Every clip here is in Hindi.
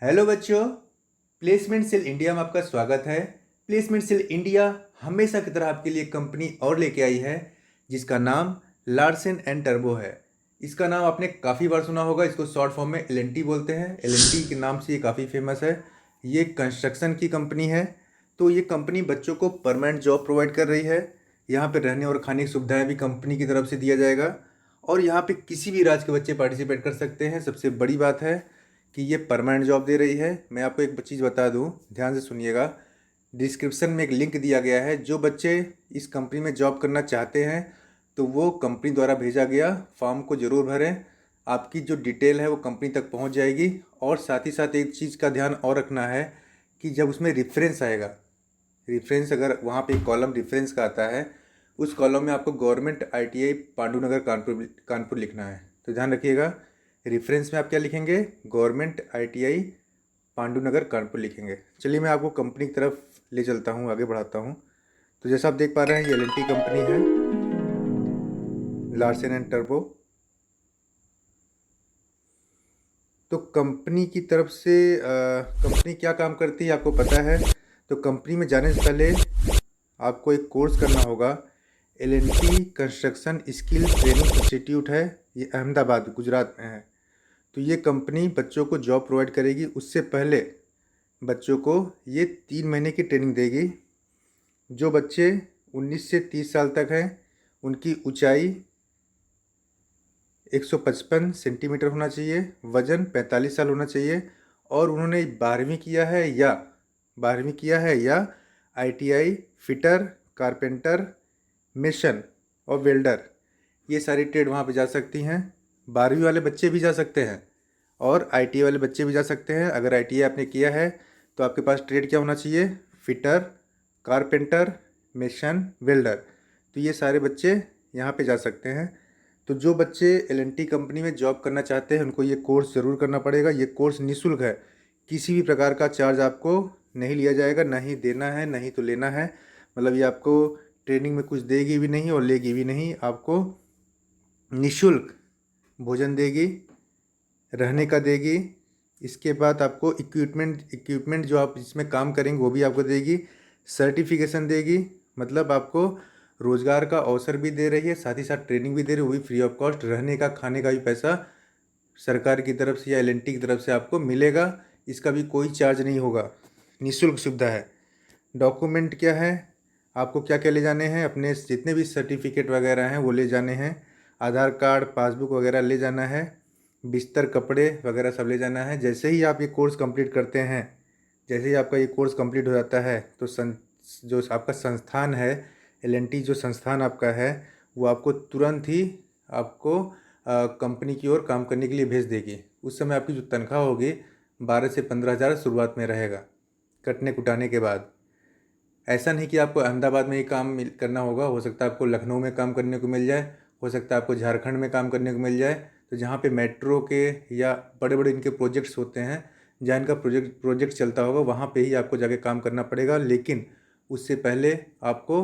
हेलो बच्चों, प्लेसमेंट सेल इंडिया में आपका स्वागत है। प्लेसमेंट सेल इंडिया हमेशा की तरह आपके लिए कंपनी और लेके आई है जिसका नाम लार्सन एंड टर्बो है। इसका नाम आपने काफ़ी बार सुना होगा। इसको शॉर्ट फॉर्म में एलएनटी बोलते हैं। एलएनटी के नाम से ये काफ़ी फेमस है। ये कंस्ट्रक्शन की कंपनी है। तो ये कंपनी बच्चों को परमानेंट जॉब प्रोवाइड कर रही है। यहाँ पर रहने और खाने की सुविधाएँ भी कंपनी की तरफ से दिया जाएगा और यहाँ पे किसी भी राज्य के बच्चे पार्टिसिपेट कर सकते हैं। सबसे बड़ी बात है कि ये परमानेंट जॉब दे रही है। मैं आपको एक चीज़ बता दूं, ध्यान से सुनिएगा। डिस्क्रिप्शन में एक लिंक दिया गया है। जो बच्चे इस कंपनी में जॉब करना चाहते हैं तो वो कंपनी द्वारा भेजा गया फॉर्म को ज़रूर भरें। आपकी जो डिटेल है वो कंपनी तक पहुंच जाएगी। और साथ ही साथ एक चीज़ का ध्यान और रखना है कि जब उसमें रेफरेंस आएगा, रेफरेंस अगर वहाँ पे कॉलम रेफरेंस का आता है, उस कॉलम में आपको गवर्नमेंट ITI पांडुनगर कानपुर लिखना है। तो ध्यान रखिएगा, रेफरेंस में आप क्या लिखेंगे? गवर्नमेंट ITI पांडुनगर कानपुर लिखेंगे। चलिए मैं आपको कंपनी की तरफ ले चलता हूँ, आगे बढ़ाता हूँ। तो जैसा आप देख पा रहे हैं ये एलएनटी कंपनी है, लार्सन एंड टर्बो। तो कंपनी की तरफ से कंपनी क्या काम करती है आपको पता है। तो कंपनी में जाने से पहले आपको एक कोर्स करना होगा। L N T construction skill training institute है। ये अहमदाबाद गुजरात में है। तो ये कंपनी बच्चों को जॉब प्रोवाइड करेगी। उससे पहले बच्चों को ये 3 महीने की ट्रेनिंग देगी। जो बच्चे 19 से 30 साल तक हैं उनकी ऊंचाई 155 सेंटीमीटर होना चाहिए, वज़न 45 साल होना चाहिए और उन्होंने 12वीं किया है या ITI फिटर, कारपेंटर, मेसन और वेल्डर, ये सारी ट्रेड वहाँ पे जा सकती हैं। 12वीं वाले बच्चे भी जा सकते हैं और ITI वाले बच्चे भी जा सकते हैं। अगर ITI आपने किया है तो आपके पास ट्रेड क्या होना चाहिए? Fitter, carpenter, mason, welder. तो ये सारे बच्चे यहाँ पे जा सकते हैं। तो जो बच्चे एलएनटी कंपनी में जॉब करना चाहते हैं उनको ये कोर्स ज़रूर करना पड़ेगा। ये कोर्स निःशुल्क है। किसी भी प्रकार का चार्ज आपको नहीं लिया जाएगा, ना ही देना है ना ही तो लेना है। मतलब ये आपको ट्रेनिंग में कुछ देगी भी नहीं और लेगी भी नहीं। आपको निःशुल्क भोजन देगी, रहने का देगी। इसके बाद आपको इक्विपमेंट जो आप इसमें काम करेंगे वो भी आपको देगी। सर्टिफिकेशन देगी, मतलब आपको रोज़गार का अवसर भी दे रही है, साथ ही साथ ट्रेनिंग भी दे रही है, वो भी फ्री ऑफ कॉस्ट। रहने का खाने का भी पैसा सरकार की तरफ से या एलएनटी की तरफ से आपको मिलेगा। इसका भी कोई चार्ज नहीं होगा, निःशुल्क सुविधा है। डॉक्यूमेंट क्या है, आपको क्या क्या ले जाने हैं? अपने जितने भी सर्टिफिकेट वगैरह हैं वो ले जाने हैं। आधार कार्ड, पासबुक वगैरह ले जाना है। बिस्तर, कपड़े वगैरह सब ले जाना है। जैसे ही आप ये कोर्स कंप्लीट करते हैं, जैसे ही आपका ये कोर्स कंप्लीट हो जाता है तो जो आपका संस्थान है, एलएनटी जो संस्थान आपका है, वो आपको तुरंत ही आपको कंपनी की ओर काम करने के लिए भेज देगी। उस समय आपकी जो तनख्वाह होगी 12 से 15 हज़ार शुरुआत में रहेगा, कटने कुटाने के बाद। ऐसा नहीं कि आपको अहमदाबाद में ही काम करना होगा। हो सकता है आपको लखनऊ में काम करने को मिल जाए, हो सकता है आपको झारखंड में काम करने को मिल जाए। तो जहाँ पे मेट्रो के या बड़े बड़े इनके प्रोजेक्ट्स होते हैं, जहाँ इनका प्रोजेक्ट चलता होगा, वहाँ पे ही आपको जाके काम करना पड़ेगा। लेकिन उससे पहले आपको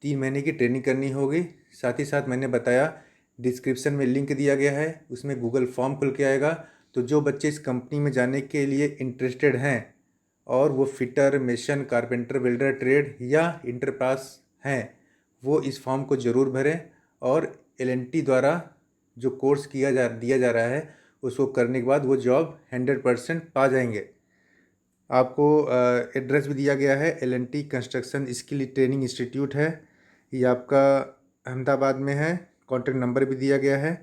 3 महीने की ट्रेनिंग करनी होगी। साथ ही साथ मैंने बताया डिस्क्रिप्शन में लिंक दिया गया है, उसमें गूगल फॉर्म खुल के आएगा। तो जो बच्चे इस कंपनी में जाने के लिए इंटरेस्टेड हैं और वो fitter, mason, carpenter, welder trade या इंटर पास हैं, वो इस फॉर्म को ज़रूर भरें और एलएनटी द्वारा जो कोर्स दिया जा रहा है उसको करने के बाद वो जॉब 100% पा जाएंगे। आपको एड्रेस भी दिया गया है। L N T construction skill training institute है, ये आपका अहमदाबाद में है। कॉन्टैक्ट नंबर भी दिया गया है,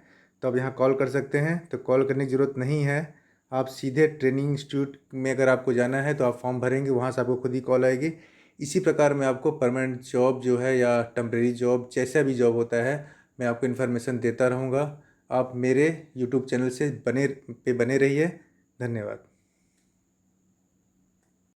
तो आप यहाँ कॉल कर सकते हैं। तो कॉल करने की ज़रूरत नहीं है, आप सीधे ट्रेनिंग इंस्टीट्यूट में अगर आपको जाना है तो आप फॉर्म भरेंगे, वहाँ से आपको खुद ही कॉल आएगी। इसी प्रकार मैं आपको परमानेंट जॉब जो है या टेम्प्रेरी जॉब, जैसा भी जॉब होता है, मैं आपको इन्फॉर्मेशन देता रहूँगा। आप मेरे यूट्यूब चैनल से बने रहिए। धन्यवाद।